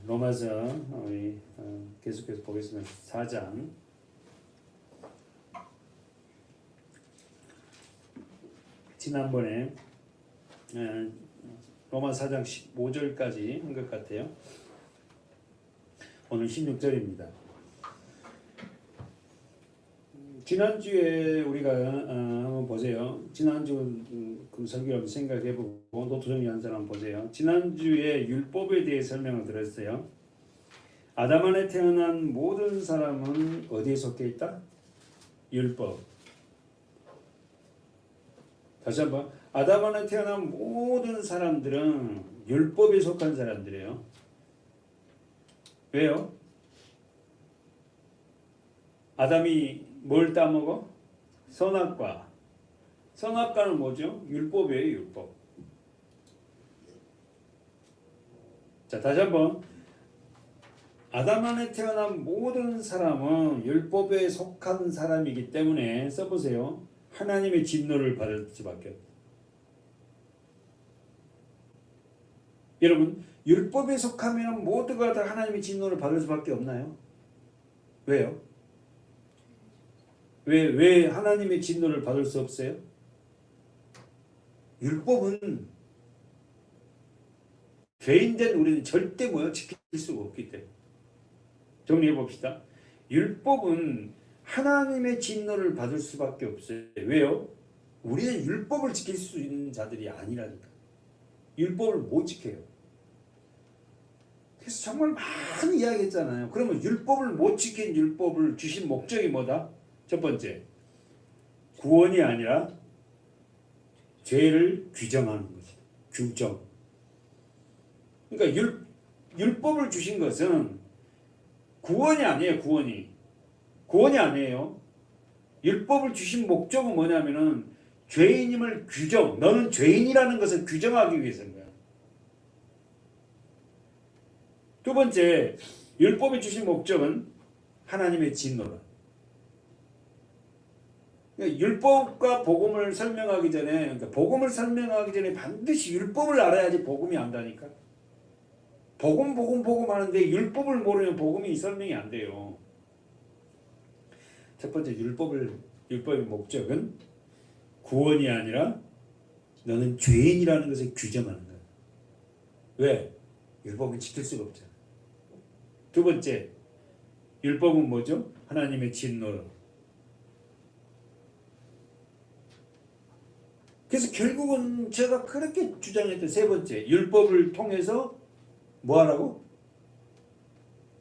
로마서 우리 계속해서 보겠습니다. 4장. 지난번에 로마 4장 15절까지 한 것 같아요. 오늘 16절입니다. 지난주에 우리가 한번 보세요. 지난주 그 설교 한번 생각해보고 노트정리한 사람 보세요. 지난주에 율법에 대해 설명을 드렸어요. 아담 안에 태어난 모든 사람은 어디에 속해 있다? 율법. 다시 한번, 아담 안에 태어난 모든 사람들은 율법에 속한 사람들이에요. 왜요? 아담이 뭘 따먹어? 선악과. 선악과는 뭐죠? 율법이에요, 율법. 자, 다시 한번. 아담 안에 태어난 모든 사람은 율법에 속한 사람이기 때문에 써보세요. 하나님의 진노를 받을 수밖에 없다. 여러분, 율법에 속하면 모두가 다 하나님의 진노를 받을 수밖에 없나요? 왜요? 왜 하나님의 진노를 받을 수 없어요? 율법은 죄인된 우리는 절대 지킬 수가 없기 때문에. 정리해 봅시다. 율법은 하나님의 진노를 받을 수밖에 없어요. 왜요? 우리는 율법을 지킬 수 있는 자들이 아니라니까. 율법을 못 지켜요. 그래서 정말 많이 이야기했잖아요. 그러면 율법을 못 지킨 율법을 주신 목적이 뭐다? 첫 번째, 구원이 아니라 죄를 규정하는 거지. 규정. 그러니까 율법을 주신 것은 구원이 아니에요. 구원이 아니에요. 율법을 주신 목적은 뭐냐면은 죄인임을 너는 죄인이라는 것을 규정하기 위해서인 거야. 두 번째, 율법이 주신 목적은 하나님의 진노다. 율법과 복음을 설명하기 전에, 복음을 설명하기 전에 반드시 율법을 알아야지 복음이 안다니까. 복음 하는데 율법을 모르면 복음이 설명이 안 돼요. 첫 번째, 율법의 목적은 구원이 아니라 너는 죄인이라는 것을 규정하는 거야. 왜? 율법은 지킬 수가 없잖아. 두 번째, 율법은 뭐죠? 하나님의 진노로. 그래서 결국은 제가 그렇게 주장했던 세 번째, 율법을 통해서 뭐 하라고?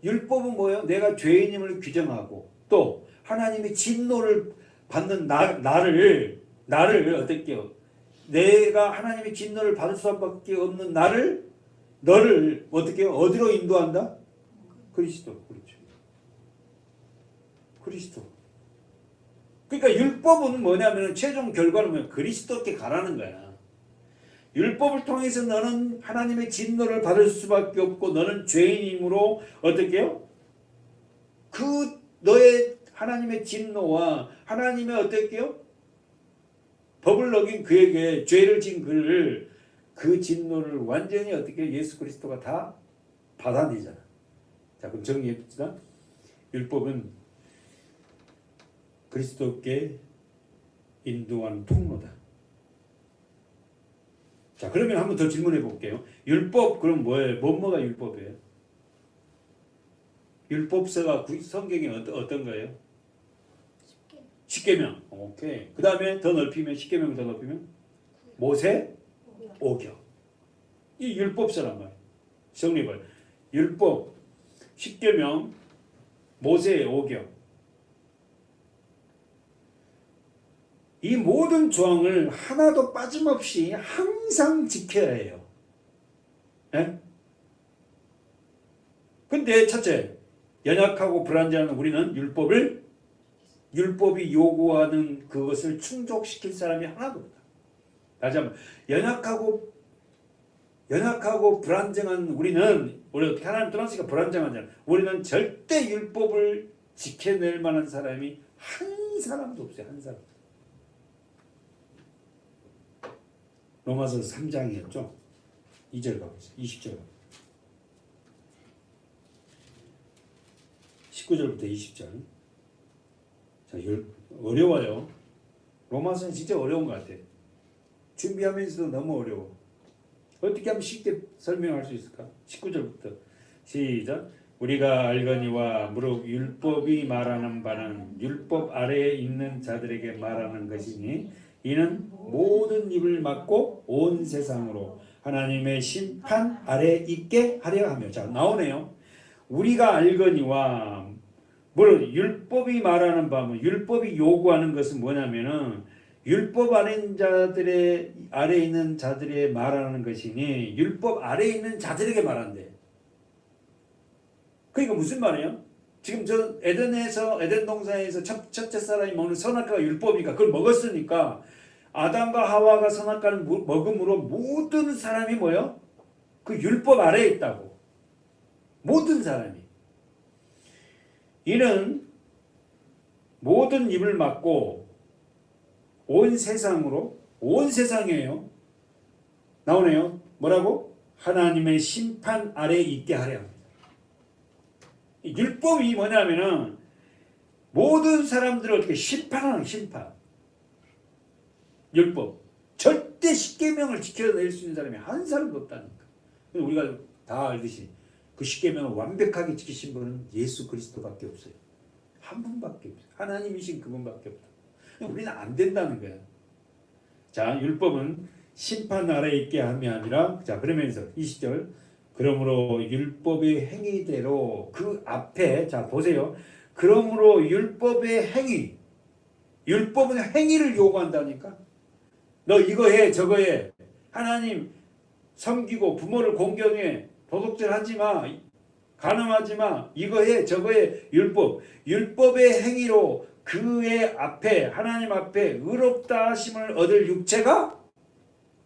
율법은 뭐예요? 내가 죄인임을 규정하고 또 하나님의 진노를 받는 나를 어떻게 해요? 내가 하나님의 진노를 받을 수밖에 없는 너를 어떻게 해요? 어디로 인도한다? 그리스도. 그렇죠. 그리스도. 그러니까 율법은 뭐냐면 최종 결과는 뭐야? 그리스도께 가라는 거야. 율법을 통해서 너는 하나님의 진노를 받을 수밖에 없고 너는 죄인이므로 어떻게 해요? 그 너의 하나님의 진노와 하나님의 어떻게 해요? 법을 어긴 그에게 죄를 진 그를 그 진노를 완전히 어떻게 해요? 예수 그리스도가 다 받아내잖아. 자, 그럼 정리해봅시다. 율법은 그리스도께 인도하는 통로다. 자, 그러면 한번 더 질문해 볼게요. 율법, 그럼 뭐예요? 뭐가 율법이에요? 율법서가 성경에 어떤 거예요? 십계명. 오케이. 그 다음에 더 넓히면, 십계명 더 넓히면? 모세, 오경. 이 율법서란 말이에요. 정리해봐요. 율법, 십계명, 모세, 오경. 이 모든 조항을 하나도 빠짐없이 항상 지켜야 해요. 예? 근데 첫째, 연약하고 불완전한 우리는 율법이 요구하는 그것을 충족시킬 사람이 하나도 없다. 다시 한번, 연약하고 불안정한 우리 어떻게 하나님 떠났으니까 불안정하잖아. 우리는 절대 율법을 지켜낼 만한 사람이 한 사람도 없어요. 한 사람. 로마서 3장이었죠. 2절 가보세요. 20절. 19절부터 20절. 자, 어려워요. 로마서는 진짜 어려운 것 같아. 준비하면서도 너무 어려워. 어떻게 하면 쉽게 설명할 수 있을까? 19절부터 시작. 우리가 알거니와 무릇 율법이 말하는 바는 율법 아래에 있는 자들에게 말하는 것이니 이는 모든 입을 막고 온 세상으로 하나님의 심판 아래에 있게 하려 하며. 자, 나오네요. 우리가 알거니와 물론 율법이 말하는 바면 율법이 요구하는 것은 뭐냐면은 율법 아래 있는 자들의 말하는 것이니 율법 아래에 있는 자들에게 말한대. 그러니까 무슨 말이에요? 지금 저 에덴 동산에서 첫째 사람이 먹는 선악과가 율법이니까 그걸 먹었으니까 아담과 하와가 선악과를 먹음으로 모든 사람이 뭐예요? 그 율법 아래에 있다고. 모든 사람이. 이는 모든 입을 막고 온 세상으로, 온 세상이에요. 나오네요. 뭐라고? 하나님의 심판 아래에 있게 하려 합니다. 율법이 뭐냐면은 모든 사람들을 어떻게 심판하는 심판. 율법. 절대 십계명을 지켜낼 수 있는 사람이 한 사람도 없다니까. 우리가 다 알듯이 그 십계명을 완벽하게 지키신 분은 예수 그리스도밖에 없어요. 한 분밖에 없어요. 하나님이신 그분밖에 없다. 우리는 안 된다는 거야. 자, 율법은 심판 아래에 있게 함이 아니라, 자, 그러면서 20절. 그러므로 율법의 행위대로 그 앞에, 자, 보세요. 그러므로 율법의 행위. 율법은 행위를 요구한다니까. 너 이거 해, 저거 해. 하나님 섬기고 부모를 공경해. 도둑질 하지 마. 간음하지 마. 이거 해, 저거 해. 율법. 율법의 행위로 그의 앞에, 하나님 앞에 의롭다 하심을 얻을 육체가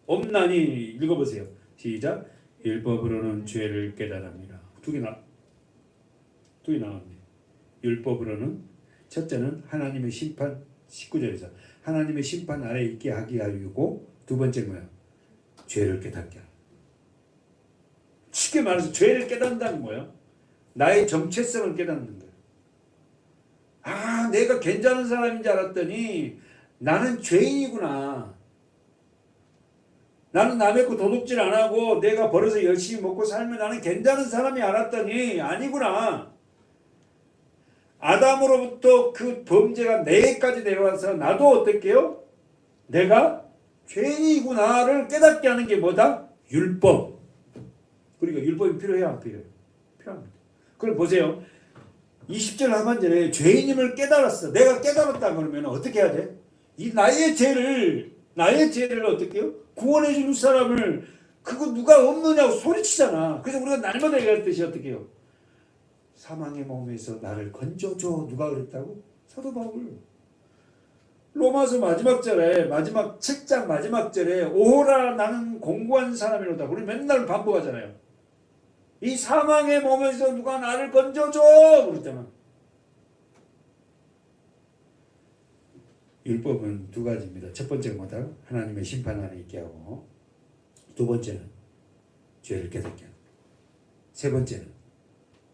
없나니. 읽어보세요. 시작. 율법으로는 죄를 깨달습니다. 두 개 나왔네. 율법으로는 첫째는 하나님의 심판, 19절에서 하나님의 심판 아래에 있게 하기 하려고, 두 번째 뭐야? 죄를 깨닫게 하는. 쉽게 말해서 죄를 깨닫는다는 뭐야? 나의 정체성을 깨닫는 거야. 아, 내가 괜찮은 사람인 줄 알았더니 나는 죄인이구나. 나는 남의 거 도둑질 안 하고 내가 벌어서 열심히 먹고 살면 나는 괜찮은 사람이 알았더니 아니구나. 아담으로부터 그 범죄가 내게까지 내려와서 나도 어떻게요? 내가 죄인이구나를 깨닫게 하는 게 뭐다? 율법. 그러니까 율법이 필요해요, 안 필요해요? 필요합니다. 그럼 보세요. 20절 하반절에 죄인임을 깨달았어. 내가 깨달았다 그러면 어떻게 해야 돼? 이 나의 죄를 어떻게 해요? 구원해 줄 사람을 그거 누가 없느냐고 소리치잖아. 그래서 우리가 날마다 얘기했듯이 어떻게 해요? 사망의 몸에서 나를 건져줘. 누가 그랬다고? 사도 바울. 로마서 마지막 절에, 마지막 7장 마지막 절에 오호라 나는 공고한 사람이로다. 우리 맨날 반복하잖아요. 이 사망의 몸에서 누가 나를 건져줘. 그랬잖아. 율법은 두 가지입니다. 첫 번째가 뭐다? 하나님의 심판 안에 있게 하고, 두 번째는 죄를 깨닫게 하고, 세 번째는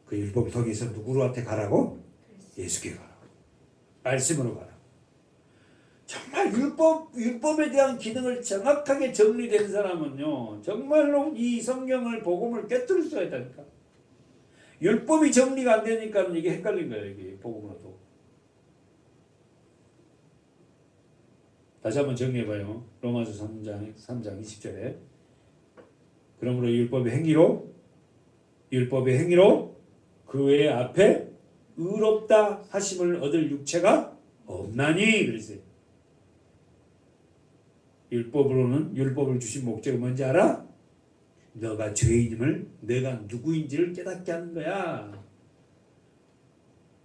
그 율법을 통해서 누구한테 가라고? 예수께 가라고. 말씀으로 가라고. 정말 율법에 대한 기능을 정확하게 정리된 사람은요, 정말로 이 성경을, 복음을 깨뜨릴 수가 있다니까. 율법이 정리가 안 되니까 이게 헷갈린 거예요, 이게 복음으로도. 다시 한번 정리해봐요. 로마서 3장 20절에. 그러므로 율법의 행위로 그의 앞에 의롭다 하심을 얻을 육체가 없나니. 그랬어요. 율법으로는, 율법을 주신 목적이 뭔지 알아? 너가 죄인임을, 내가 누구인지를 깨닫게 하는 거야.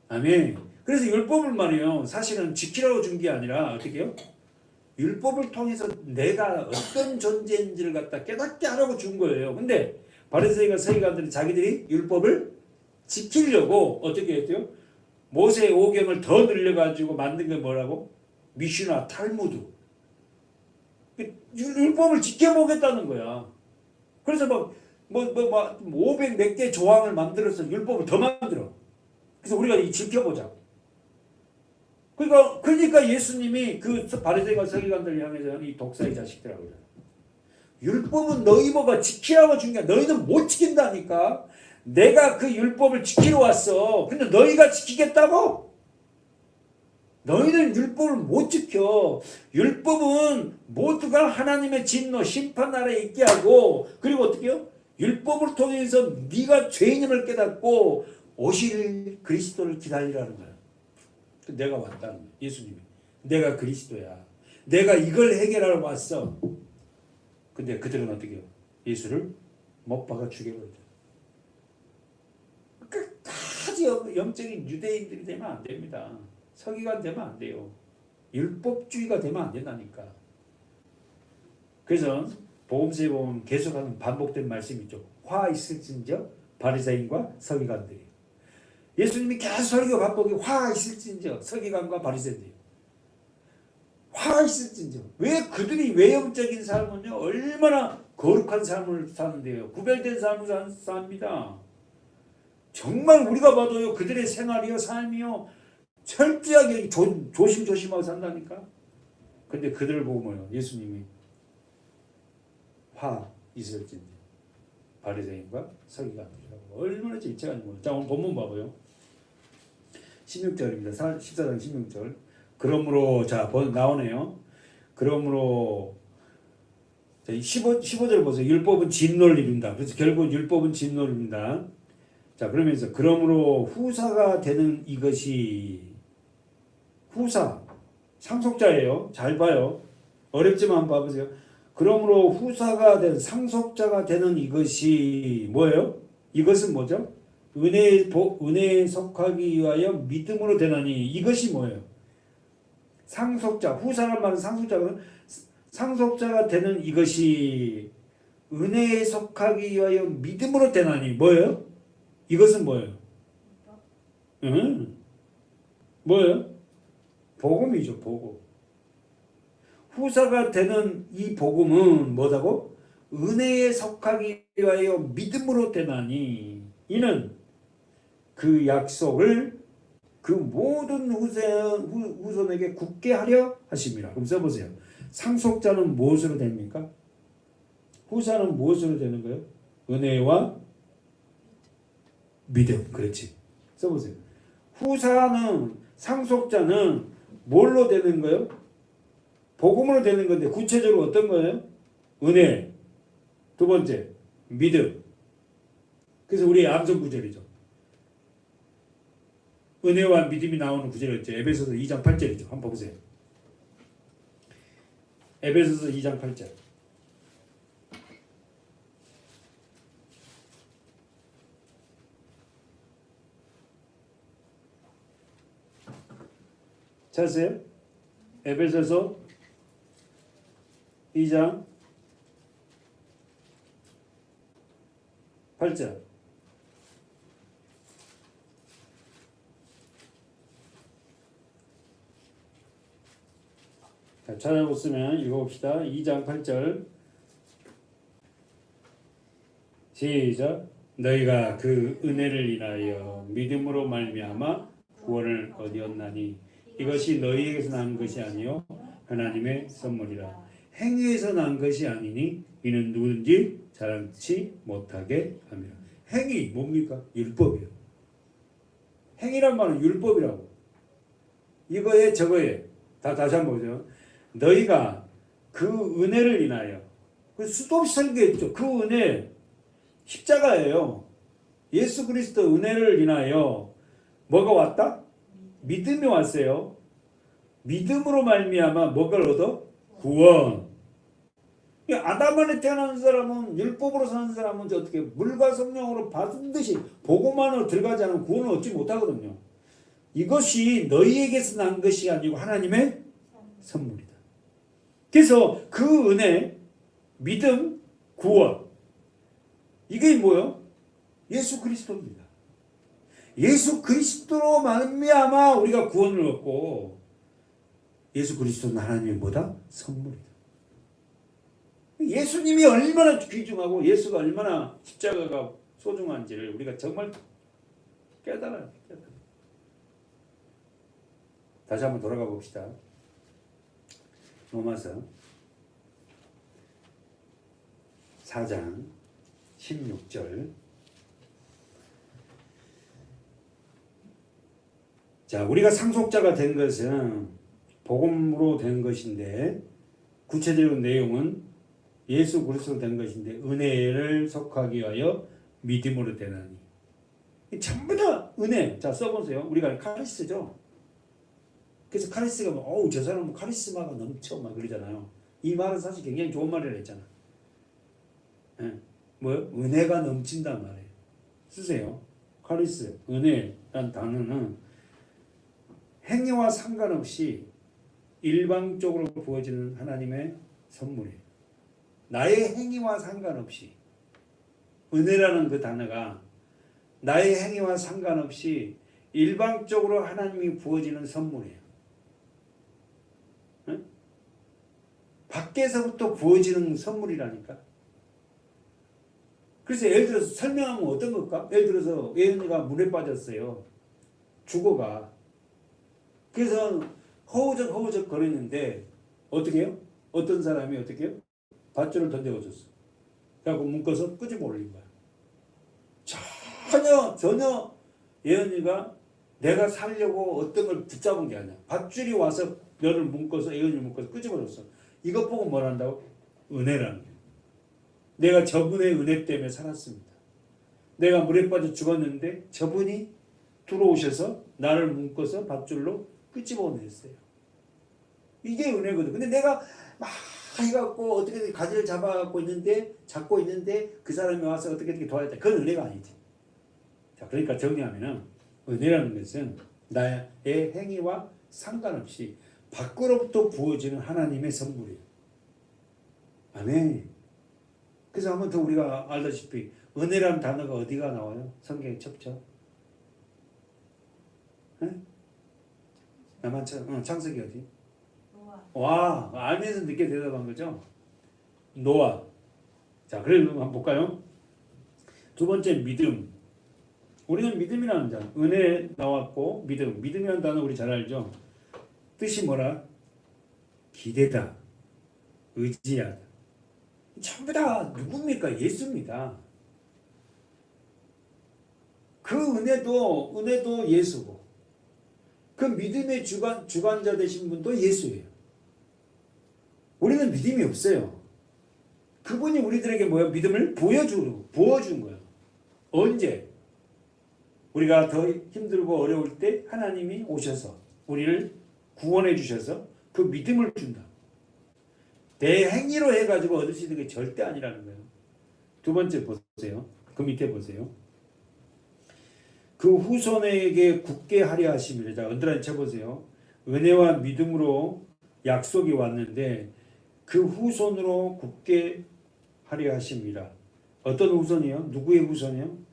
아멘. 그래서 율법을 말이에요, 사실은 지키라고 준 게 아니라 어떻게 해요? 율법을 통해서 내가 어떤 존재인지를 갖다 깨닫게 하라고 준 거예요. 근데 바리새인과 서기관들은 자기들이 율법을 지키려고 어떻게 했대요? 모세의 오경을 더 늘려가지고 만든 게 뭐라고? 미슈나, 탈무드. 율법을 지켜보겠다는 거야. 그래서 막 500 몇 개 조항을 만들어서 율법을 더 만들어. 그래서 우리가 이 지켜보자. 그러니까 예수님이 그 바리새인과 서기관들 향해서 이 독사의 자식들이라고 그러잖아. 율법은 너희 뭐가 지키라고 준 게 너희는 못 지킨다니까. 내가 그 율법을 지키러 왔어. 근데 너희가 지키겠다고? 너희는 율법을 못 지켜. 율법은 모두가 하나님의 진노, 심판 나라에 있게 하고, 그리고 어떻게 해요? 율법을 통해서 네가 죄인임을 깨닫고 오실 그리스도를 기다리라는 거야. 내가 왔다는 거야. 예수님이. 내가 그리스도야. 내가 이걸 해결하러 왔어. 근데 그들은 어떻게 해요? 예수를 못 박아 죽여버리죠. 끝까지 영적인 유대인들이 되면 안 됩니다. 서기관 되면 안 돼요. 율법주의가 되면 안 된다니까. 그래서 복음서에 보면 계속하는 반복된 말씀이 있죠. 화 있을진저 바리새인과 서기관들이. 예수님이 계속 설교 반복이 화 있을진저 서기관과 바리새인들이. 화 있을진저. 왜 그들이 외형적인 삶은요 얼마나 거룩한 삶을 사는데요. 구별된 삶을 삽니다. 정말 우리가 봐도요 그들의 생활이요 삶이요 철저하게 조심조심하고 산다니까. 근데 그들을 보고 뭐요? 예수님이 화 있을진지 바리새인과 서기관들이라고 얼마나 질책하는 거예요. 자 오늘 본문 봐봐요. 16절입니다. 14장 16절. 그러므로 자 나오네요. 그러므로 15절 보세요. 율법은 진노를 이룬다. 그래서 결국은 율법은 진노를 이룬다. 자 그러면서 그러므로 후사가 되는 이것이 후사 상속자예요. 잘 봐요. 어렵지만 한번 봐보세요. 그러므로 후사가 된 상속자가 되는 이것이 뭐예요? 이것은 뭐죠? 은혜에 속하기 위하여 믿음으로 되나니. 이것이 뭐예요? 상속자. 후사란 말은 상속자거든. 상속자가 되는 이것이 은혜에 속하기 위하여 믿음으로 되나니. 뭐예요? 이것은 뭐예요? 뭐예요? 복음이죠. 복음. 후사가 되는 이 복음은 뭐다고? 은혜에 속하기 위하여 믿음으로 되나니. 이는 그 약속을 그 모든 후손에게 굳게 하려 하심이라. 그럼 써보세요. 상속자는 무엇으로 됩니까? 후사는 무엇으로 되는 거예요? 은혜와 믿음. 그렇지. 써보세요. 후사는 상속자는 뭘로 되는 거예요? 복음으로 되는 건데 구체적으로 어떤 거예요? 은혜. 두 번째 믿음. 그래서 우리의 암송 구절이죠. 은혜와 믿음이 나오는 구절이었죠. 에베소서 2장 8절이죠. 한번 보세요. 에베소서 2장 8절. 찾으세요? 에베소서 2장 8절. 자, 찾아보시면 읽어봅시다. 2장 8절. 시작. 너희가 그 은혜를 인하여 믿음으로 말미암아 구원을 얻었나니 이것이 너희에게서 난 것이 아니요 하나님의 선물이라. 행위에서 난 것이 아니니 이는 누구든지 자랑치 못하게 합니다. 행위 뭡니까? 율법이요. 행위란 말은 율법이라고. 이거에 저거에 다시 한번 보죠. 너희가 그 은혜를 인하여 그 수도 없이 설교했죠. 그 은혜 십자가예요. 예수 그리스도 은혜를 인하여 뭐가 왔다? 믿음이 왔어요. 믿음으로 말미암아 뭐를 얻어? 구원. 아담 안에 태어난 사람은 율법으로 사는 사람은 어떻게 물과 성령으로 받은 듯이 복음만으로 들어가지 않으면 구원을 얻지 못하거든요. 이것이 너희에게서 난 것이 아니고 하나님의 선물이다. 그래서 그 은혜, 믿음, 구원 이게 뭐예요? 예수 그리스도입니다. 예수 그리스도로 말미암아 우리가 구원을 얻고 예수 그리스도는 하나님의 뭐다? 선물이다. 예수님이 얼마나 귀중하고 예수가 얼마나 십자가가 소중한지를 우리가 정말 깨달아야 돼. 다시 한번 돌아가 봅시다. 로마서 4장 16절. 자, 우리가 상속자가 된 것은 복음으로 된 것인데, 구체적인 내용은 예수 그리스도로 된 것인데 은혜를 속하기 위하여 믿음으로 되나니. 전부 다 은혜. 자, 써보세요. 우리가 카리스죠. 그래서 카리스가 어우 저 사람은 카리스마가 넘쳐 막 그러잖아요. 이 말은 사실 굉장히 좋은 말이라 했잖아. 예. 뭐요? 은혜가 넘친단 말이에요. 쓰세요. 카리스, 은혜란 단어는 행위와 상관없이 일방적으로 부어지는 하나님의 선물이에요. 나의 행위와 상관없이, 은혜라는 그 단어가 나의 행위와 상관없이 일방적으로 하나님이 부어지는 선물이에요. 응? 밖에서부터 부어지는 선물이라니까. 그래서 예를 들어서 설명하면 어떤 걸까? 예를 들어서 예은이가 물에 빠졌어요. 죽어가. 그래서 허우적 거리는데 어떻게 해요? 어떤 사람이 어떻게 해요? 밧줄을 던져줬어. 그래갖고 묶어서 끄집어 올린 거야. 전혀 예은이가 내가 살려고 어떤 걸 붙잡은 게 아니야. 밧줄이 와서 너를 묶어서 예은이를 묶어서 끄집어줬어. 이것 보고 뭘 한다고? 은혜라는 거야. 내가 저분의 은혜 때문에 살았습니다. 내가 물에 빠져 죽었는데 저분이 들어오셔서 나를 묶어서 밧줄로 끄집어냈어요. 이게 은혜거든. 근데 내가 막 해갖고 어떻게 가지를 잡고 있는데 그 사람이 와서 어떻게 도와줬다. 그건 은혜가 아니지. 자, 그러니까 정리하면은 은혜라는 것은 나의 행위와 상관없이 밖으로부터 부어지는 하나님의 선물이에요. 아멘. 그래서 한번 더 우리가 알다시피 은혜라는 단어가 어디가 나와요? 성경에 첩죠. 나만 창세기 어디? 와, 알면서 늦게 대답한 거죠? 노아. 자, 그래도 한번 볼까요? 두 번째, 믿음. 우리는 믿음이라는 자, 은혜 나왔고, 믿음. 믿음이라는 단어 우리 잘 알죠? 뜻이 뭐라? 기대다, 의지하다. 전부 다 누굽니까? 예수입니다. 그 은혜도 예수고, 그 믿음의 주관자 되신 분도 예수예요. 우리는 믿음이 없어요. 그분이 우리들에게 뭐야? 믿음을 부어준 거예요. 언제? 우리가 더 힘들고 어려울 때 하나님이 오셔서 우리를 구원해 주셔서 그 믿음을 준다. 내 행위로 해가지고 얻을 수 있는 게 절대 아니라는 거예요. 두 번째 보세요. 그 밑에 보세요. 그 후손에게 굳게 하려 하심이라. 자, 언더라인 쳐보세요. 은혜와 믿음으로 약속이 왔는데 그 후손으로 굳게 하려 하심이라. 어떤 후손이요? 누구의 후손이요?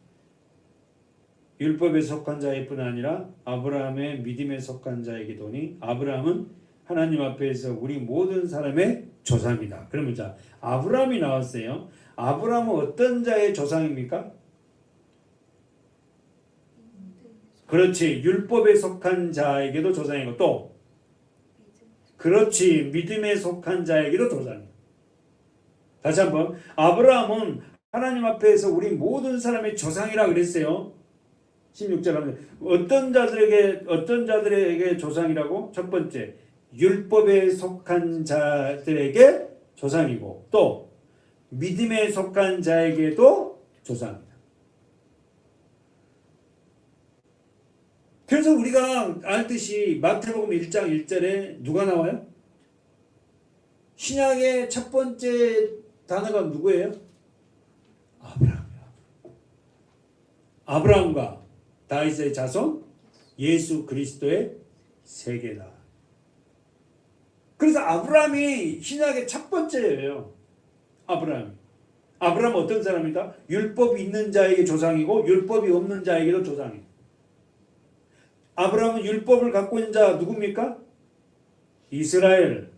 율법에 속한 자일 뿐 아니라 아브라함의 믿음에 속한 자이기도니 아브라함은 하나님 앞에서 우리 모든 사람의 조상이다. 그러면 자, 아브라함이 나왔어요. 아브라함은 어떤 자의 조상입니까? 그렇지. 율법에 속한 자에게도 조상이고 또 그렇지. 믿음에 속한 자에게도 조상이다. 다시 한번. 아브라함은 하나님 앞에서 우리 모든 사람의 조상이라 그랬어요. 16절 하면 어떤 자들에게 조상이라고? 첫 번째, 율법에 속한 자들에게 조상이고 또 믿음에 속한 자에게도 조상이다. 그래서 우리가 알듯이 마태복음 1장 1절에 누가 나와요? 신약의 첫 번째 단어가 누구예요? 아브라함과 다윗의 자손 예수 그리스도의 세계다. 그래서 아브라함이 신약의 첫 번째예요. 아브라함은 어떤 사람이다? 율법이 있는 자에게 조상이고 율법이 없는 자에게도 조상이에요. 아브라함은 율법을 갖고 있는 자 누굽니까? 이스라엘.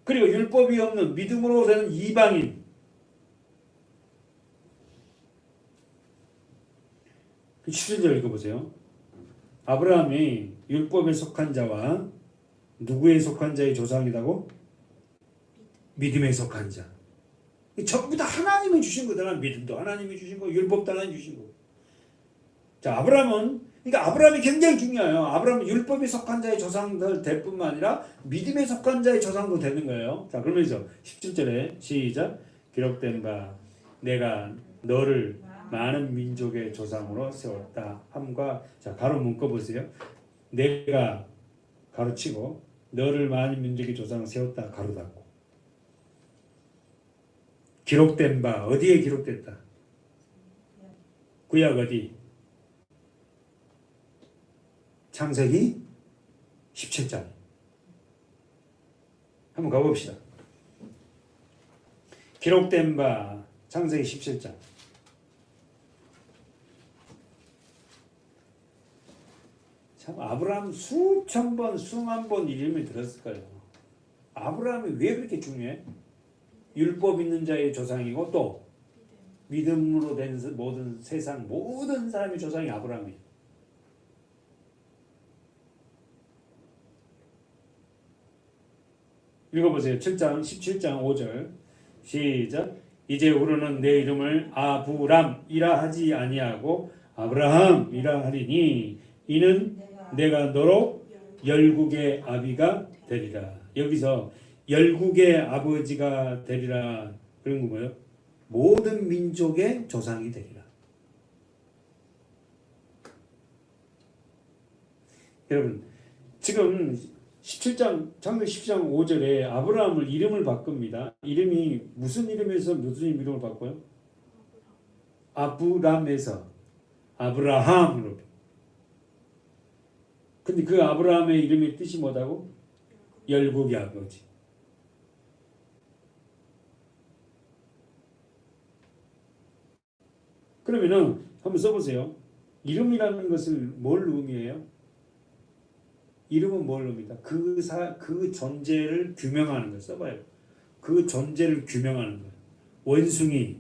그리고 율법이 없는 믿음으로 되는 이방인. 17절 읽어보세요. 아브라함이 율법에 속한 자와 누구에 속한 자의 조상이라고? 믿음에 속한 자. 전부 다 하나님이 주신 거잖아. 믿음도 하나님이 주신 거, 율법도 하나님이 주신 거. 자, 그러니까 아브라함이 굉장히 중요해요. 아브라함은 율법에 속한 자의 조상들 될 뿐만 아니라 믿음에 속한 자의 조상도 되는 거예요. 자, 그러면서 17절에 시작. 기록된 바 내가 너를 많은 민족의 조상으로 세웠다 함과, 자, 가로 묶어 보세요. 내가 가로치고 너를 많은 민족의 조상으로 세웠다 가로 닫고. 기록된 바 어디에 기록됐다? 구약 어디? 창세기 17장. 한번 가봅시다. 기록된 바 창세기 17장. 참 아브라함 수천 번 수만 번 이름을 들었을 거예요. 아브라함이 왜 그렇게 중요해? 율법 있는 자의 조상이고 또 믿음으로 된 모든 세상 모든 사람의 조상이 아브라함이에요. 읽어보세요. 7장 17장 5절 시작. 이제 우리는 내 이름을 아브람이라 하지 아니하고 아브라함이라 하리니 이는 내가 너로 열국의 아비가 되리라. 여기서 열국의 아버지가 되리라. 그런 거 뭐예요? 모든 민족의 조상이 되리라. 여러분 지금 17장 창세기 17장 5절에 아브라함을 이름을 바꿉니다. 이름이 무슨 이름에서 무슨 이름을 바꿔요? 아브람에서 아브라함으로. 근데 그 아브라함의 이름의 뜻이 뭐다고? 열국의 아버지. 그러면은 한번 써보세요. 이름이라는 것을 뭘 의미해요? 이름은 뭘 의미합니다. 그 존재를 규명하는 거 써봐요. 그 존재를 규명하는 거예요. 원숭이.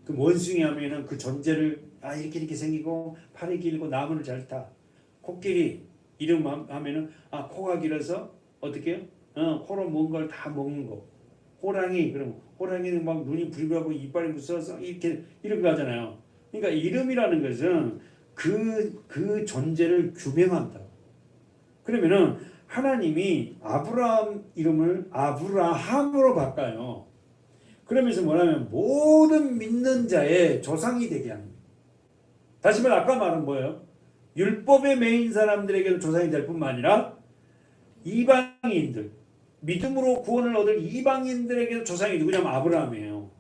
그 원숭이 하면은 그 존재를 이렇게 생기고 팔이 길고 나무를 잘 타. 코끼리 이름 하면은 코가 길어서 어떻게 해요? 코로 뭔가를 다 먹는 거. 호랑이 그럼 호랑이는 막 눈이 불구하고 이빨이 무서워서 이렇게 하잖아요. 그러니까 이름이라는 것은 그 존재를 규명한다. 그러면은 하나님이 아브라함 이름을 아브라함으로 바꿔요. 그러면서 뭐냐면 모든 믿는 자의 조상이 되게 합니다. 다시 말해 아까 말은 뭐예요? 율법에 매인 사람들에게도 조상이 될 뿐만 아니라 이방인들, 믿음으로 구원을 얻을 이방인들에게도 조상이 누구냐면 아브라함이에요.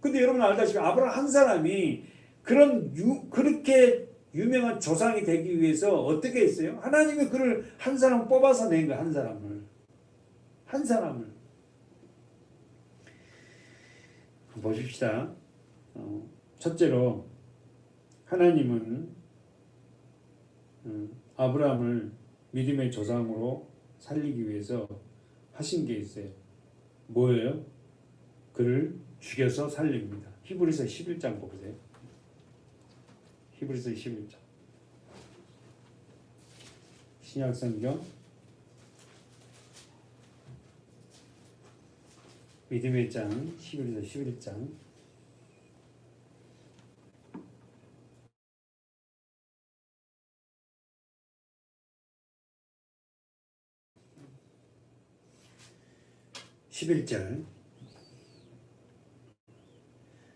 근데 여러분 알다시피 아브라함 한 사람이 그렇게 유명한 조상이 되기 위해서 어떻게 했어요? 하나님이 그를 한 사람 뽑아서 낸 거야. 한 사람을 보십시다. 첫째로 하나님은 아브라함을 믿음의 조상으로 살리기 위해서 하신 게 있어요. 뭐예요? 그를 죽여서 살립니다. 히브리서 11장 보세요. 히브리서 11장. 신약성경 믿음의 장 히브리서 11장.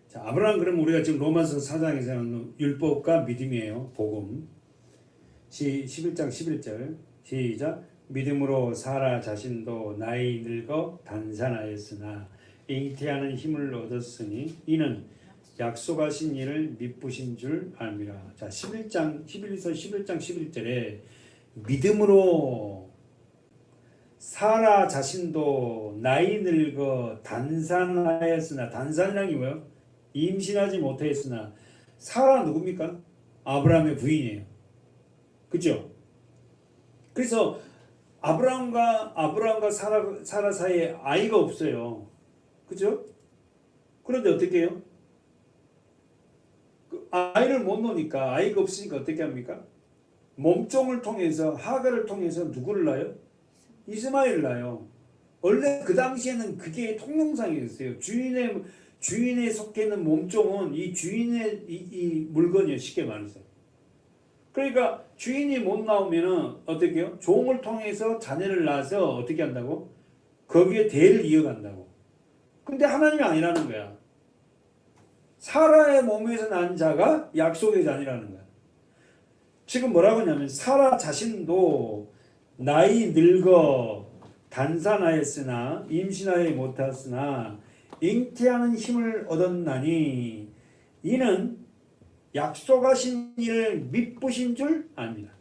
자, 아브라함 그럼 우리가 지금 로마서 4장에서는 율법과 믿음이에요. 복음. 11장 11절 시작. 믿음으로 사라 자신도 나이 늙어 단산하였으나 잉태하는 힘을 얻었으니 이는 약속하신 일을 미쁘신 줄 압니다. 자, 11장 11절에 믿음으로 사라 자신도 나이 늙어 단산하였으나, 단산이란 뭐예요? 임신하지 못하였으나. 사라 누굽니까? 아브라함의 부인이에요. 그죠? 그래서 아브라함과 사라 사이에 아이가 없어요. 그죠? 그런데 어떻게 해요? 아이를 못 놓으니까, 아이가 없으니까 어떻게 합니까? 몸종을 통해서 하갈을 통해서 누구를 낳아요? 이스마엘을 낳아요. 원래 그 당시에는 그게 통용상이었어요. 주인에 속해 있는 몸종은 이 주인의 이 물건이에요. 쉽게 말해서. 그러니까 주인이 못 나오면은 어떻게 해요? 종을 통해서 자녀를 낳아서 어떻게 한다고? 거기에 대를 이어간다고. 근데 하나님이 아니라는 거야. 사라의 몸에서 난 자가 약속의 자녀라는 거야. 지금 뭐라고 하냐면 사라 자신도 나이 늙어 단산하였으나 임신하여 못하였으나 잉태하는 힘을 얻었나니 이는 약속하신 일을 믿으신 줄 압니다.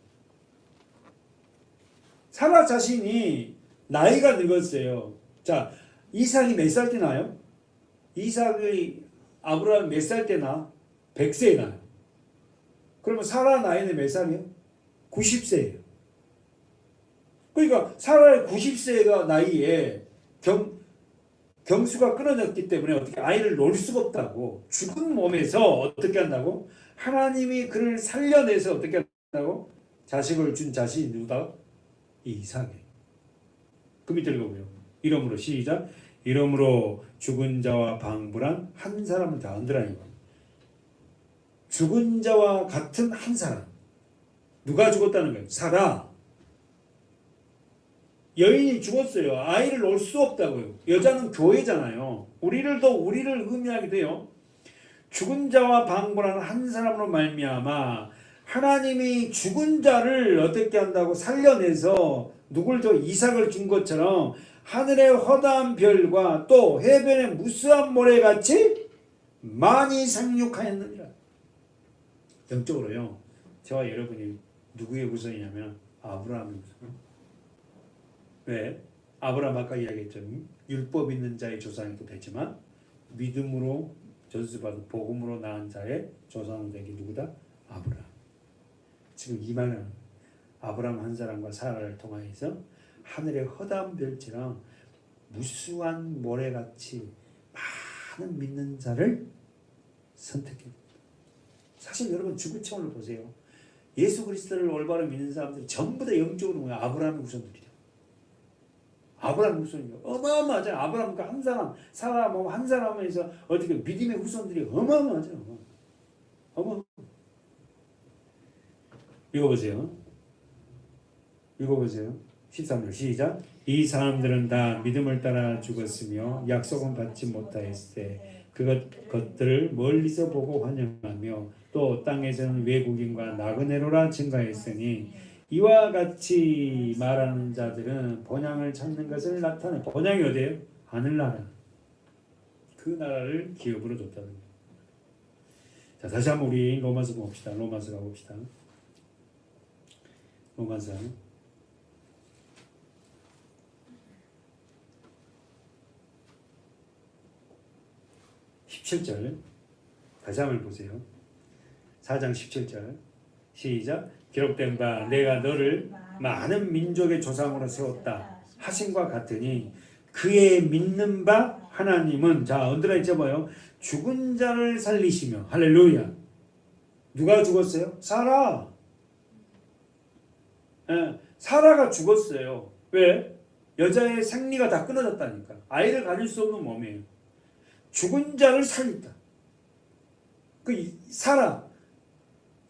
사라 자신이 나이가 늙었어요. 자, 이삭이 몇 살 때 나요? 이삭의 아브라함 몇 살 때 나? 100세에 나요. 그러면 사라 나이는 몇 살이에요? 90세예요. 그러니까 사라의 90세가 나이에 경수가 끊어졌기 때문에 어떻게 아이를 놓을 수가 없다고. 죽은 몸에서 어떻게 한다고? 하나님이 그를 살려내서 어떻게 한다고? 자식을 준 자식이 누구다? 이삭이에요. 그 밑에 읽어보요. 이러므로 시작. 이러므로 죽은 자와 방불한 한 사람을 다 언더라인 거예요. 죽은 자와 같은 한 사람. 누가 죽었다는 거예요? 사라. 여인이 죽었어요. 아이를 놓을 수 없다고요. 여자는 교회잖아요. 우리를 의미하기도 해요. 죽은 자와 방불한 한 사람으로 말미암아 하나님이 죽은 자를 어떻게 한다고 살려내서 누굴 더 이삭을 준 것처럼 하늘의 허다한 별과 또 해변의 무수한 모래같이 많이 생육하였느니라. 영적으로요. 저와 여러분이 누구의 후손이냐면 아브라함의 후손. 왜? 아브라함 아까 이야기했죠. 율법 있는 자의 조상이도 되지만 믿음으로 저주받은 복음으로 낳은 자의 조상은 되기 누구다? 아브라함. 지금 이 말은 아브라함 한 사람과 사라를 통하여서 하늘의 허다한 별처럼 무수한 모래같이 많은 믿는 자를 선택했다. 사실 여러분 지구촌을 보세요. 예수 그리스도를 올바로 믿는 사람들이 전부 다 영적으로 아브라함의 후손들이죠. 아브라함 후손이요. 어마어마하잖아요. 아브라함과 한 사람, 사라 한 사람에서 어떻게 믿음의 후손들이 어마어마하잖아요. 읽어보세요. 13절 시작. 이 사람들은 다 믿음을 따라 죽었으며 약속은 받지 못하였으되 그것들을 멀리서 보고 환영하며 또 땅에서는 외국인과 나그네로라 증가했으니 이와 같이 말하는 자들은 본향을 찾는 것을 나타내. 본향이 어디예요? 하늘나라. 그 나라를 기업으로 줬다는 거예요. 자, 다시 한번 우리 로마서 봅시다. 로마서 가봅시다. 로마서 17절 다시 한번 보세요. 4장 17절 시작. 기록된 바 내가 너를 많은 민족의 조상으로 세웠다 하심과 같으니 그의 믿는 바 하나님은 자 언더라인 쳐봐요. 죽은 자를 살리시며 할렐루야. 누가 죽었어요? 사라. 사라가 죽었어요. 왜? 여자의 생리가 다 끊어졌다니까. 아이를 가질 수 없는 몸이에요. 죽은 자를 살린다. 그 사라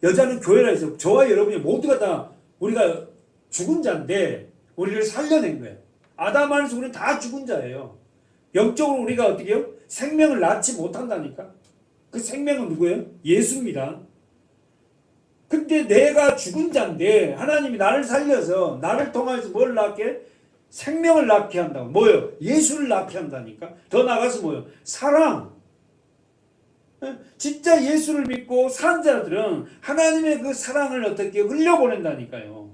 여자는 교회라 해서 저와 여러분이 모두가 다 우리가 죽은 자인데 우리를 살려낸 거예요. 아담 안에서 우리는 다 죽은 자예요. 영적으로 우리가 어떻게 해요? 생명을 낳지 못한다니까. 그 생명은 누구예요? 예수입니다. 근데 내가 죽은 자인데 하나님이 나를 살려서 나를 통해서 뭘 낳게? 생명을 낳게 한다고. 뭐예요? 예수를 낳게 한다니까. 더 나가서 뭐예요? 사랑. 진짜 예수를 믿고 산 자들은 하나님의 그 사랑을 어떻게 흘려보낸다니까요.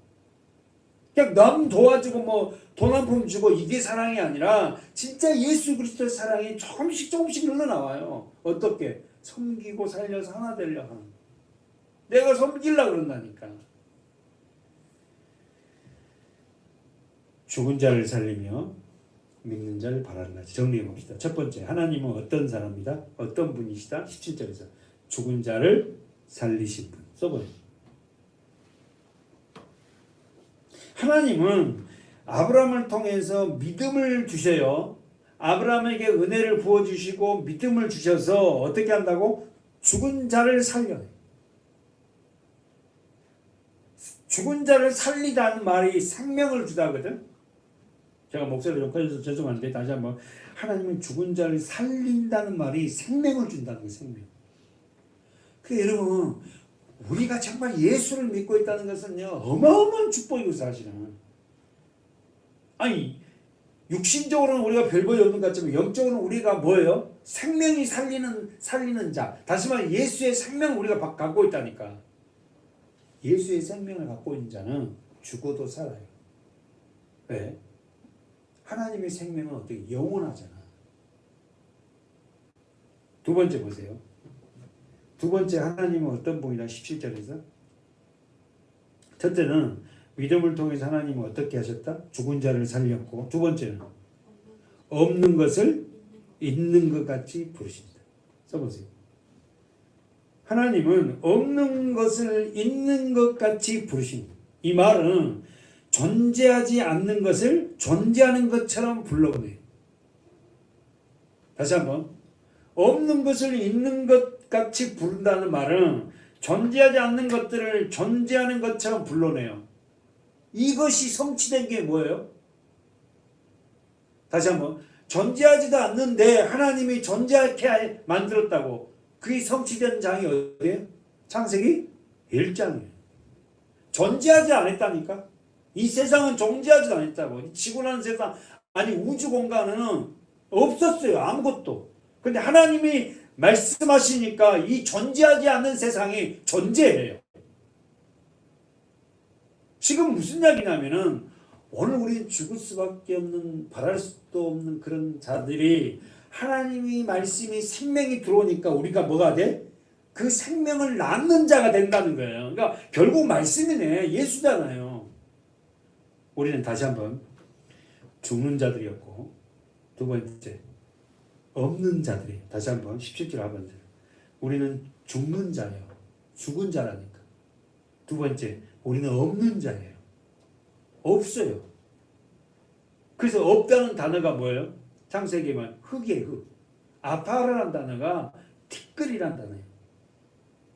그냥 남 도와주고 뭐 돈 한 푼 주고 이게 사랑이 아니라 진짜 예수 그리스도의 사랑이 조금씩 흘러나와요. 어떻게? 섬기고 살려서 하나 되려 하는. 내가 섬기려고 그런다니까. 죽은 자를 살리며 믿는 자를 바라는 것이. 정리해 봅시다. 첫 번째, 하나님은 어떤 사람이다? 어떤 분이시다? 17절에서 죽은 자를 살리신 분. 써봐요. 하나님은 아브라함을 통해서 믿음을 주셔요. 아브라함에게 은혜를 부어주시고 믿음을 주셔서 어떻게 한다고? 죽은 자를 살려요. 죽은 자를 살리다는 말이 생명을 주다거든. 제가 목소리가 좀 커져서 죄송한데 다시 한번, 하나님은 죽은 자를 살린다는 말이 생명을 준다는 거예요. 생명. 그 여러분, 우리가 정말 예수를 믿고 있다는 것은요, 어마어마한 축복이고 사실은. 아니, 육신적으로는 우리가 별 볼이 없는 것 같지만 영적으로는 우리가 뭐예요? 생명이 살리는 자. 다시 말해 예수의 생명을 우리가 갖고 있다니까. 예수의 생명을 갖고 있는 자는 죽어도 살아요. 왜? 하나님의 생명은 어떻게 영원하잖아. 두 번째 보세요. 두 번째 하나님은 어떤 분이다? 17절에서. 첫째는 믿음을 통해서 하나님은 어떻게 하셨다? 죽은 자를 살렸고, 두 번째는 없는 것을 있는 것 같이 부르신다. 써보세요. 하나님은 없는 것을 있는 것 같이 부르신다. 이 말은 존재하지 않는 것을 존재하는 것처럼 불러보내요. 다시 한번. 없는 것을 있는 것 같이 부른다는 말은 존재하지 않는 것들을 존재하는 것처럼 불러내요. 이것이 성취된 게 뭐예요? 다시 한번. 존재하지도 않는데 하나님이 존재하게 만들었다고. 그게 성취된 장이 어디예요? 창세기 1장이에요. 존재하지 않았다니까. 이 세상은 존재하지 않았다고. 지구라는 세상, 아니 우주 공간은 없었어요. 아무것도. 근데 하나님이 말씀하시니까 이 존재하지 않는 세상이 존재해요. 지금 무슨 이야기냐면은 오늘 우리는 죽을 수밖에 없는, 바랄 수도 없는 그런 자들이 하나님이 말씀이 생명이 들어오니까 우리가 뭐가 돼? 그 생명을 낳는 자가 된다는 거예요. 그러니까 결국 말씀이네. 예수잖아요. 우리는 다시 한번 죽는 자들이었고, 두 번째 없는 자들이에요. 다시 한번 17절 하반절. 우리는 죽는 자예요. 죽은 자라니까. 두 번째 우리는 없는 자예요. 없어요. 그래서 없다는 단어가 뭐예요? 창세기만 흙이에요. 흙. 아파라는 단어가 티끌이라는 단어예요.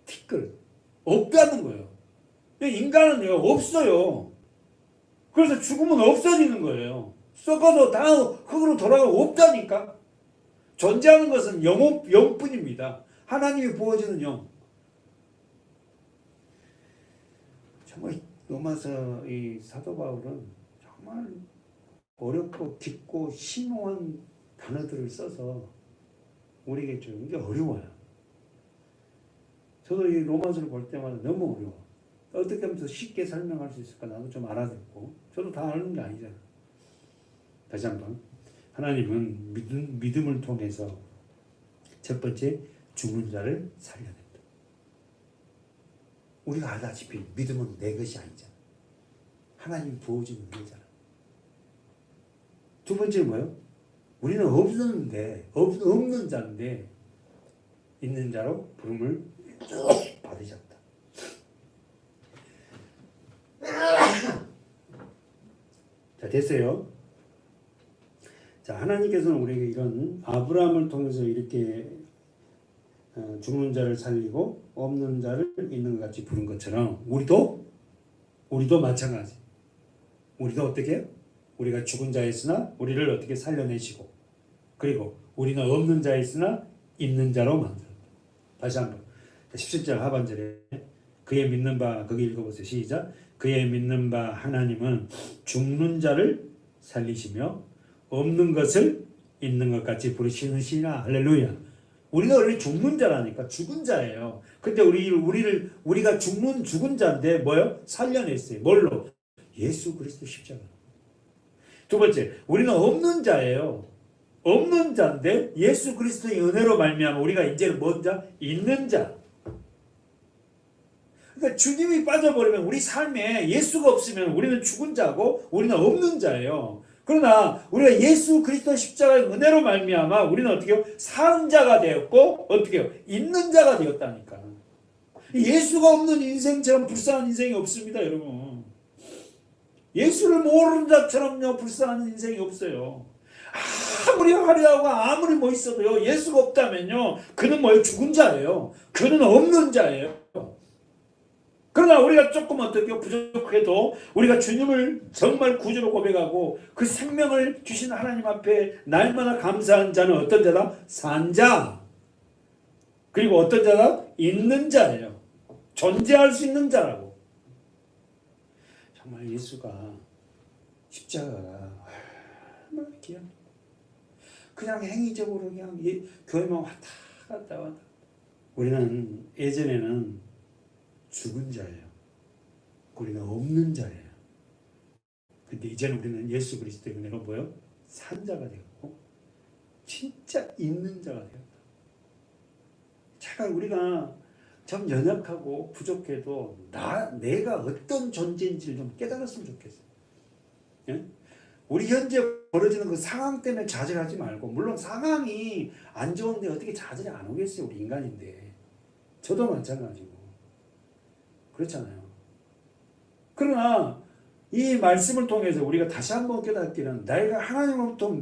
티끌. 없다는 거예요. 인간은 없어요. 그래서 죽으면 없어지는 거예요. 썩어도 다 흙으로 돌아가고 없다니까. 존재하는 것은 영뿐입니다. 하나님이 부어주는 영. 정말 로마서 이 사도 바울은 정말 어렵고 깊고 심오한 단어들을 써서 우리에게 좀 이게 어려워요. 저도 이 로마서를 볼 때마다 너무 어려워. 어떻게 하면 더 쉽게 설명할 수 있을까? 나도 좀 알아듣고. 저도 다 아는 게 아니잖아. 다시 한번. 하나님은 믿음을 통해서 첫 번째 죽은 자를 살려낸다. 우리가 알다시피 믿음은 내 것이 아니잖아. 하나님이 부어주는 은혜잖아. 두 번째는 뭐예요? 우리는 없는 자인데 있는 자로 부름을 받으셨다. 자, 됐어요. 자, 하나님께서는 우리에게 이런 아브라함을 통해서 이렇게 죽는 자를 살리고 없는 자를 있는 것 같이 부른 것처럼 우리도 마찬가지. 우리도 어떻게 해요? 우리가 죽은 자였으나 우리를 어떻게 살려내시고, 그리고 우리는 없는 자였으나 있는 자로 만들었다. 다시 한번 17절 하반절에 그의 믿는 바, 거기 읽어보세요. 시작. 그의 믿는 바 하나님은 죽는 자를 살리시며 없는 것을 있는 것 같이 부르시느시나. 할렐루야. 우리가 원래 죽는 자라니까. 죽은 자예요. 근데 우리가 죽은 자인데 뭐요? 살려냈어요. 뭘로? 예수 그리스도 십자가. 두 번째, 우리는 없는 자예요. 없는 자인데 예수 그리스도의 은혜로 말미암아 우리가 이제는 뭔 자? 있는 자. 그러니까 주님이 빠져버리면 우리 삶에 예수가 없으면 우리는 죽은 자고 우리는 없는 자예요. 그러나 우리가 예수 그리스도 십자가의 은혜로 말미암아 우리는 어떻게 해요? 사는 자가 되었고 어떻게 해요? 있는 자가 되었다니까. 예수가 없는 인생처럼 불쌍한 인생이 없습니다, 여러분. 예수를 모르는 자처럼요 불쌍한 인생이 없어요. 아무리 화려하고 아무리 멋있어도요 예수가 없다면요 그는 뭐예요? 죽은 자예요. 그는 없는 자예요. 그러나 우리가 조금 어떻게 부족해도 우리가 주님을 정말 구주로 고백하고 그 생명을 주신 하나님 앞에 날마다 감사한 자는 어떤 자다? 산 자. 그리고 어떤 자다? 있는 자예요. 존재할 수 있는 자라고. 정말 예수가 십자가가 얼마나 귀한, 그냥 행위적으로 그냥 교회만 왔다 갔다. 우리는 예전에는 죽은 자예요. 우리는 없는 자예요. 근데 이제는 우리는 예수 그리스도 때문에 뭐요? 산 자가 되었고 진짜 있는 자가 되었다. 제가 우리가 좀 연약하고 부족해도 내가 어떤 존재인지를 좀 깨달았으면 좋겠어요. 예? 우리 현재 벌어지는 그 상황 때문에 좌절하지 말고, 물론 상황이 안 좋은데 어떻게 좌절이 안 오겠어요. 우리 인간인데. 저도 마찬가지고. 그렇잖아요. 그러나 이 말씀을 통해서 우리가 다시 한번 깨닫기는, 내가 하나님으로부터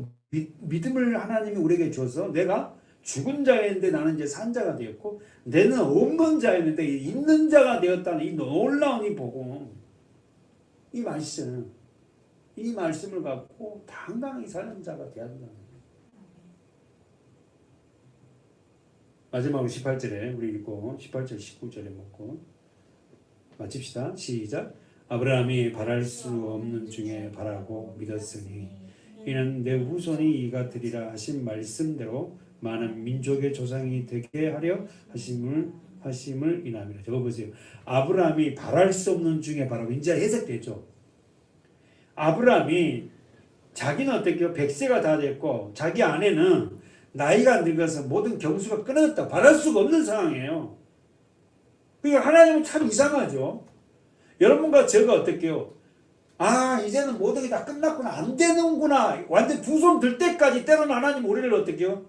믿음을 하나님이 우리에게 줘서 내가 죽은 자였는데 나는 이제 산 자가 되었고, 내는 없는 자였는데 있는 자가 되었다는 이 놀라운 이 복음, 이 말씀, 이 말씀을 갖고 당당히 사는 자가 되어야 한다는 거예요. 마지막으로 18절에 우리 읽고 18절 19절에 먹고 마칩시다. 시작. 아브라함이 바랄 수 없는 중에 바라고 믿었으니 이는 내 후손이 이가 되리라 하신 말씀대로 많은 민족의 조상이 되게 하려 하심을 인함이라. 저거 보세요. 아브라함이 바랄 수 없는 중에 바라고. 이제 해석되죠. 아브라함이 자기는 어떻게요? 100세가 다 됐고 자기 아내는 나이가 늙어서 모든 경수가 끊어졌다. 바랄 수가 없는 상황이에요. 그러니까 하나님은 참 이상하죠. 여러분과 제가 어떻게요? 이제는 모든 게 다 끝났구나, 안 되는구나, 완전 두 손 들 때까지 때로는 하나님 우리를 어떻게요?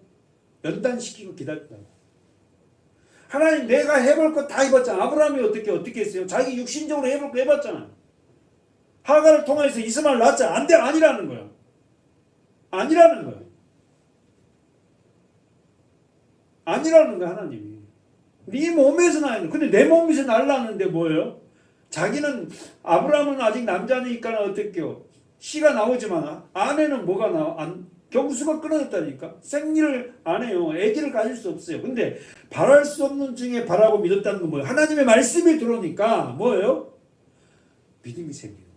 연단시키고 기다린다고. 하나님 내가 해볼 거 다 해봤잖아. 아브라함이 어떻게 했어요? 자기 육신적으로 해볼 거 해봤잖아. 하가를 통해서 이스마엘 낳았잖아. 안 돼, 아니라는 거야. 아니라는 거야. 아니라는 거야, 하나님이. 네 몸에서 나야 돼. 근데 내 몸에서 날라는데 뭐예요? 자기는, 아브라함은 아직 남자니까 어떻게요? 씨가 나오지만 아내는 뭐가 나와? 경수가 끊어졌다니까. 생리를 안 해요. 아기를 가질 수 없어요. 근데 바랄 수 없는 중에 바라고 믿었다는 건 뭐예요? 하나님의 말씀이 들어오니까 뭐예요? 믿음이 생기는 거예요.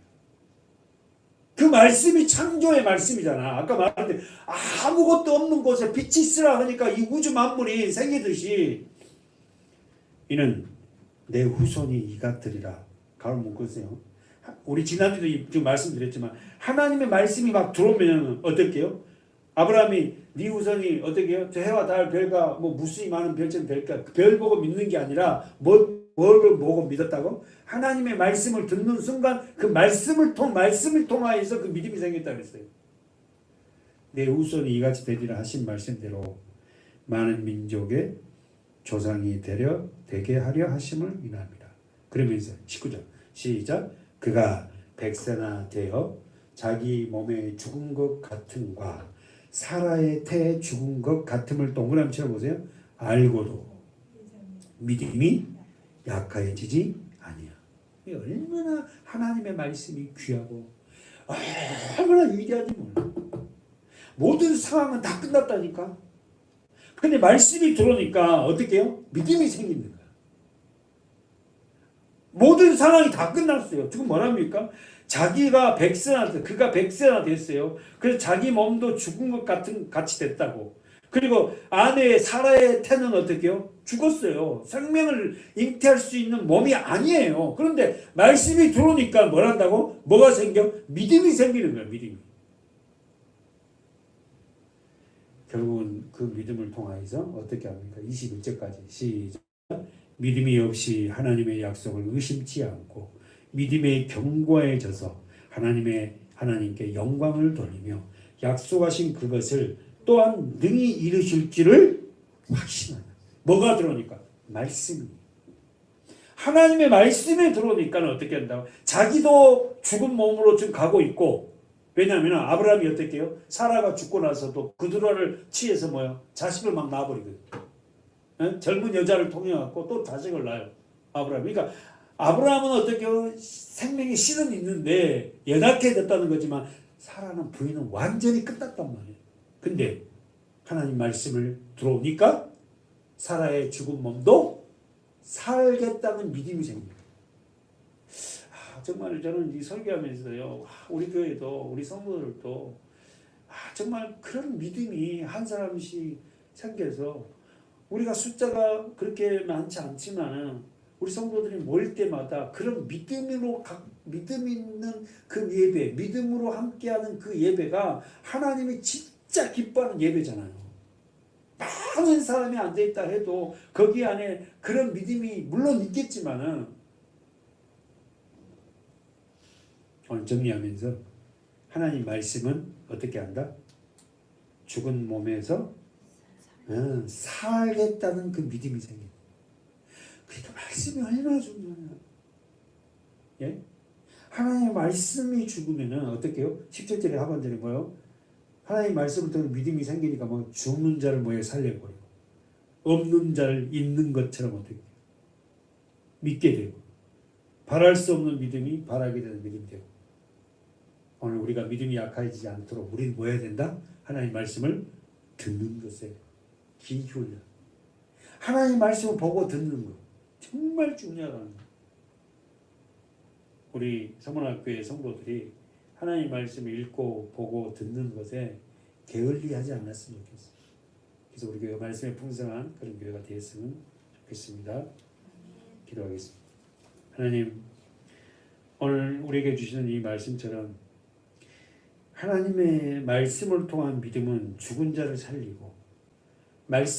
그 말씀이 창조의 말씀이잖아. 아까 말했는데 아무것도 없는 곳에 빛이 있으라 하니까 이 우주 만물이 생기듯이 이는 내 후손이 이가 되리라. 가을 묶으세요. 우리 지난주에도 좀 말씀드렸지만 하나님의 말씀이 막 들어오면 어떨게요? 아브라함이 네 후손이 어떻게요? 저 해와 달 별과 뭐 무수히 많은 별처럼 될까? 별 보고 믿는 게 아니라 뭘 보고 믿었다고? 하나님의 말씀을 듣는 순간 그 말씀을 통하여서 그 믿음이 생겼다 그랬어요. 내 후손이 이같이 되리라 하신 말씀대로 많은 민족의 조상이 되게 하려 하심을 인합니다. 그러면서 19절 시작. 그가 100세나 되어 자기 몸에 죽은 것 같음과 사라의 태에 죽은 것 같음을 동그라미 쳐보세요. 알고도 믿음이 약해지지 아니야. 얼마나 하나님의 말씀이 귀하고 얼마나 위대한지 몰라. 모든 상황은 다 끝났다니까. 근데 말씀이 들어오니까 어떻게 해요? 믿음이 생기는 거야. 모든 상황이 다 끝났어요. 지금 뭐랍니까? 그가 100세나 됐어요. 그래서 자기 몸도 죽은 것 같이 됐다고. 그리고 아내의 사라의 태는 어떻게 해요? 죽었어요. 생명을 잉태할 수 있는 몸이 아니에요. 그런데 말씀이 들어오니까 뭘 한다고? 뭐가 생겨? 믿음이 생기는 거예요. 믿음이. 결국은 그 믿음을 통하여서 어떻게 합니까? 21절까지 시작. 믿음이 없이 하나님의 약속을 의심치 않고 믿음의 견고에 져서 하나님께 영광을 돌리며 약속하신 그것을 또한 능히 이루실 줄을 확신한다. 뭐가 들어오니까? 말씀이. 하나님의 말씀에 들어오니까 어떻게 한다고? 자기도 죽은 몸으로 지금 가고 있고, 왜냐하면 아브라함이 어떻게 해요? 사라가 죽고 나서도 그 두라를 취해서 뭐요? 자식을 막 낳아버리거든요. 젊은 여자를 통해 갖고 또 자식을 낳아요. 아브라함. 그러니까 아브라함은 어떻게 해요? 생명의 씨는 있는데 연약해졌다는 거지만 사라는 부인은 완전히 끝났단 말이에요. 근데 하나님 말씀을 들어오니까 사라의 죽은 몸도 살겠다는 믿음이 생깁니다. 정말 저는 이 설교하면서요, 우리 교회도 우리 성도들도 정말 그런 믿음이 한 사람씩 생겨서 우리가 숫자가 그렇게 많지 않지만은 우리 성도들이 모일 때마다 그런 믿음으로 믿음 있는 그 예배, 믿음으로 함께하는 그 예배가 하나님이 진짜 기뻐하는 예배잖아요. 많은 사람이 앉아있다 해도 거기 안에 그런 믿음이 물론 있겠지만은 오늘 정리하면서 하나님 말씀은 어떻게 한다? 죽은 몸에서 살겠다는 그 믿음이 생깁니다. 그러니까 말씀이 얼마나 중요하냐. 예? 하나님의 말씀이 죽으면은 어떻게 해요? 17절에 하반절에 뭐요? 하나님 말씀을 듣는 믿음이 생기니까 뭐 죽는 자를 뭐에 살려버리고 없는 자를 있는 것처럼 어떻게 믿게 되고 바랄 수 없는 믿음이 바라게 되는 믿음이 되고 오늘 우리가 믿음이 약해지지 않도록 우리는 뭐 해야 된다? 하나님 말씀을 듣는 것에 귀 기울여. 하나님 말씀을 보고 듣는 것 정말 중요하다는 거예요. 우리 서문학교의 성도들이 하나님 말씀을 읽고 보고 듣는 것에 게을리하지 않았으면 좋겠어요. 그래서 우리 교회가 말씀에 풍성한 그런 교회가 되었으면 좋겠습니다. 기도하겠습니다. 하나님, 오늘 우리에게 주시는 이 말씀처럼 하나님의 말씀을 통한 믿음은 죽은 자를 살리고 말씀